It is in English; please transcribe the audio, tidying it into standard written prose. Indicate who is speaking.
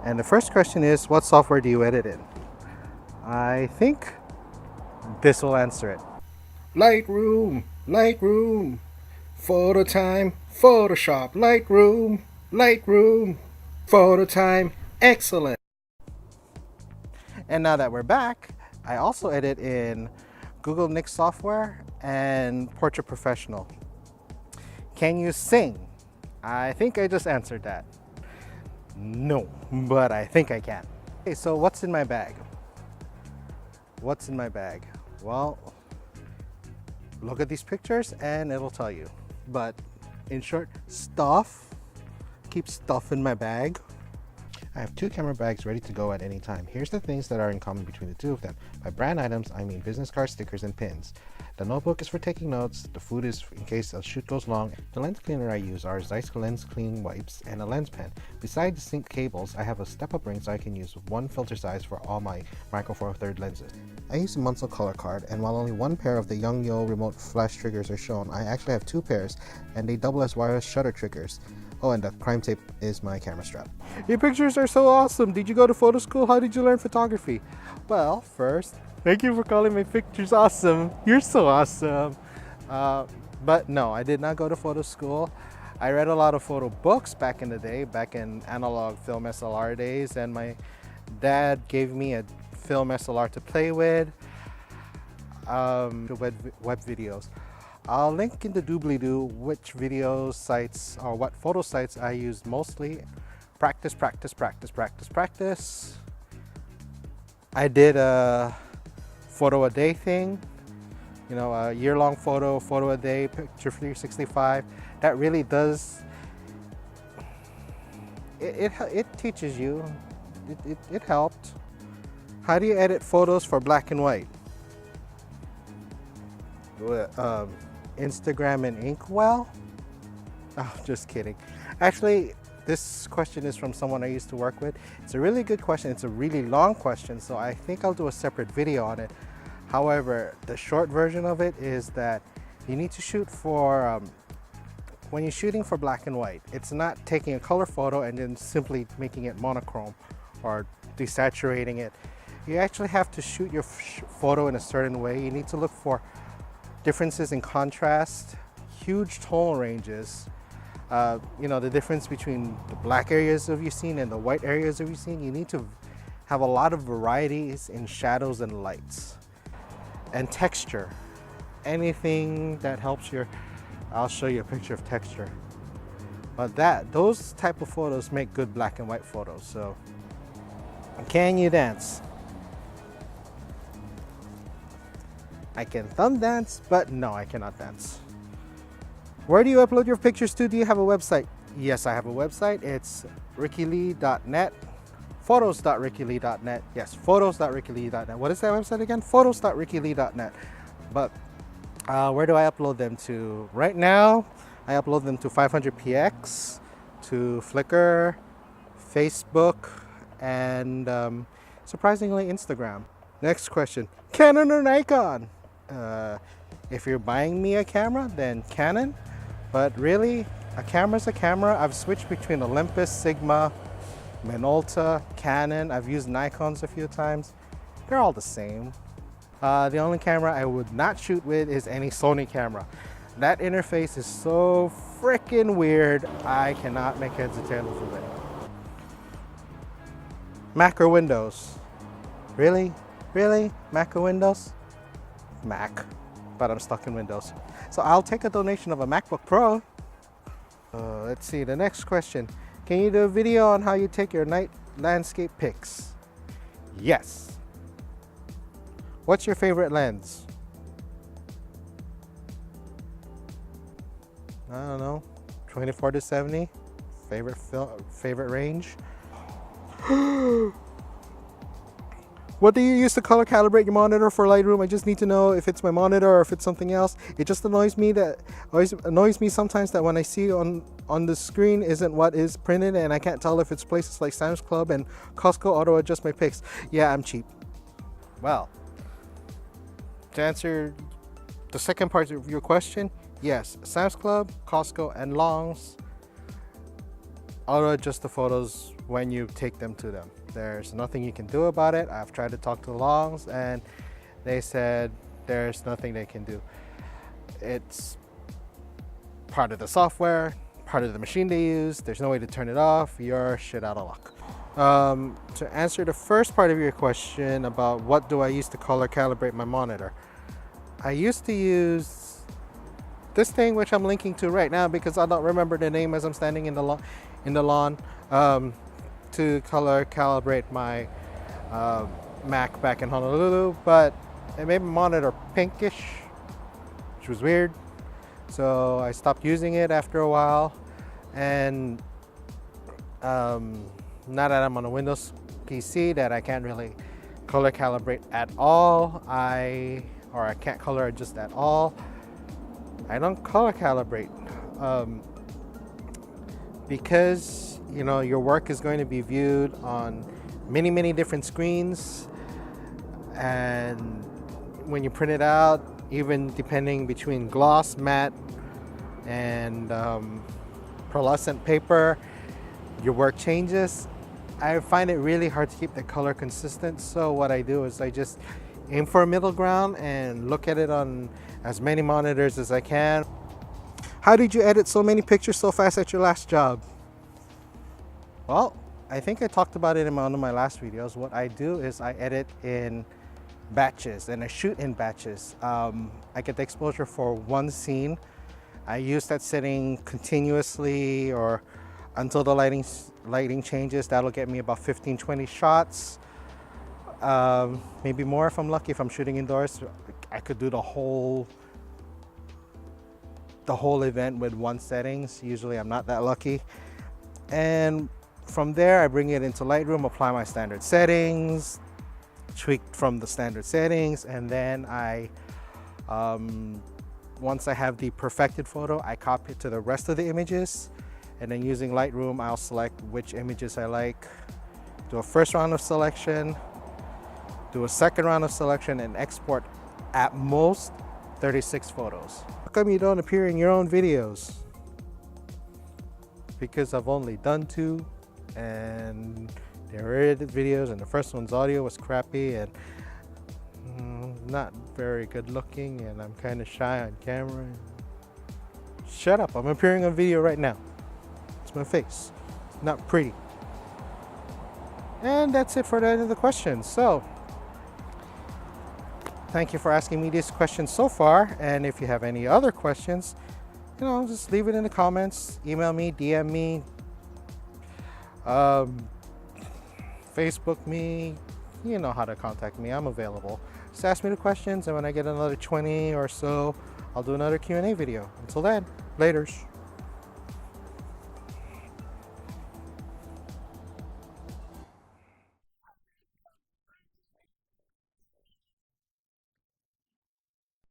Speaker 1: And the first question is, what software do you edit in? I think this will answer it.
Speaker 2: Lightroom, Lightroom, photo time, Photoshop, Lightroom, Lightroom, photo time, excellent.
Speaker 1: And now that we're back, I also edit in Google Nix software and Portrait Professional. Can you sing? I think I just answered that. No, but I think I can. Okay, so what's in my bag? What's in my bag? Well, look at these pictures and it'll tell you. But in short, stuff. Keep stuff in my bag. I have 2 camera bags ready to go at any time. Here's the things that are in common between the 2 of them. By brand items, I mean business cards, stickers, and pins. The notebook is for taking notes, the food is in case a shoot goes long. The lens cleaner I use are Zeiss lens cleaning wipes and a lens pen. Besides the sync cables, I have a step-up ring so I can use one filter size for all my micro four thirds lenses. I use a Munsell color card, and while only 1 pair of the Youngyo remote flash triggers are shown, I actually have 2 pairs, and they double as wireless shutter triggers. Oh, and the crime tape is my camera strap. Your pictures are so awesome. Did you go to photo school? How did you learn photography? Well, first, thank you for calling my pictures awesome. You're so awesome. But no, I did not go to photo school. I read a lot of photo books back in the day, back in analog film SLR days, and my dad gave me a film SLR to play with, web videos. I'll link in the doobly-doo which video sites or what photo sites I used mostly. Practice, practice, practice, practice, practice. I did a photo a day thing, you know, a year-long photo a day, picture 365. That really does, it teaches you, it helped. How do you edit photos for black and white? Instagram and Inkwell? Oh, just kidding. Actually, this question is from someone I used to work with. It's a really good question. It's a really long question, so I think I'll do a separate video on it. However, the short version of it is that you need to shoot for, when you're shooting for black and white, it's not taking a color photo and then simply making it monochrome or desaturating it. You actually have to shoot your photo in a certain way. You need to look for differences in contrast, huge tonal ranges, you know, the difference between the black areas of your scene and the white areas of your scene. You need to have a lot of varieties in shadows and lights and texture. Anything that helps your, I'll show you a picture of texture. But those type of photos make good black and white photos. So, can you dance? I can thumb dance, but no, I cannot dance. Where do you upload your pictures to? Do you have a website? Yes, I have a website. It's rickylee.net, photos.rickylee.net. Yes, photos.rickylee.net. What is that website again? Photos.rickylee.net. But where do I upload them to? Right now, I upload them to 500px, to Flickr, Facebook, and surprisingly, Instagram. Next question, Canon or Nikon? If you're buying me a camera, then Canon. But really, a camera's a camera. I've switched between Olympus, Sigma, Minolta, Canon. I've used Nikons a few times. They're all the same. The only camera I would not shoot with is any Sony camera. That interface is so freaking weird. I cannot make heads or tails of it. Mac or Windows? Really? Really? Mac or Windows? Mac, but I'm stuck in Windows. So I'll take a donation of a MacBook Pro. Let's see, the next question. Can you do a video on how you take your night landscape pics? Yes. What's your favorite lens? I don't know, 24 to 70? Favorite range? What do you use to color calibrate your monitor for Lightroom? I just need to know if it's my monitor or if it's something else. It just annoys me sometimes that when I see on the screen isn't what is printed, and I can't tell if it's places like Sam's Club and Costco auto adjust my pics. Yeah, I'm cheap. Well, to answer the second part of your question, yes, Sam's Club, Costco, and Longs auto adjust the photos when you take them to them. There's nothing you can do about it. I've tried to talk to the Longs and they said there's nothing they can do. It's part of the software, part of the machine they use. There's no way to turn it off. You're shit out of luck. To answer the first part of your question about what do I use to color calibrate my monitor, I used to use this thing, which I'm linking to right now because I don't remember the name as I'm standing in the lawn, to color calibrate my Mac back in Honolulu, but it made my monitor pinkish, which was weird. So I stopped using it after a while, and now that I'm on a Windows PC that I can't really color calibrate at all, I can't color adjust at all, I don't color calibrate, because you know your work is going to be viewed on many different screens, and when you print it out, even depending between gloss, matte, and pearlescent paper, your work changes. I find it really hard to keep the color consistent, so what I do is I just aim for a middle ground and look at it on as many monitors as I can. How did you edit so many pictures so fast at your last job? Well, I think I talked about it in one of my last videos. What I do is I edit in batches and I shoot in batches. I get the exposure for one scene. I use that setting continuously or until the lighting changes. That'll get me about 15-20 shots, maybe more if I'm lucky. If I'm shooting indoors, I could do the whole event with one settings. Usually I'm not that lucky, and from there I bring it into Lightroom, apply my standard settings, tweak from the standard settings, and then I once I have the perfected photo, I copy it to the rest of the images, and then using Lightroom I'll select which images I like, do a first round of selection, do a second round of selection, and export at most 36 photos. How come you don't appear in your own videos? Because I've only done 2, and they were edited videos, and the first one's audio was crappy and not very good looking, and I'm kind of shy on camera. Shut up, I'm appearing on video right now. It's my face, it's not pretty. And that's it for the end of the questions. So thank you for asking me these questions so far, and if you have any other questions, you know, just leave it in the comments, email me, DM me, Facebook me, you know how to contact me. I'm available. Just ask me the questions, and when I get another 20 or so, I'll do another Q&A video. Until then, laters.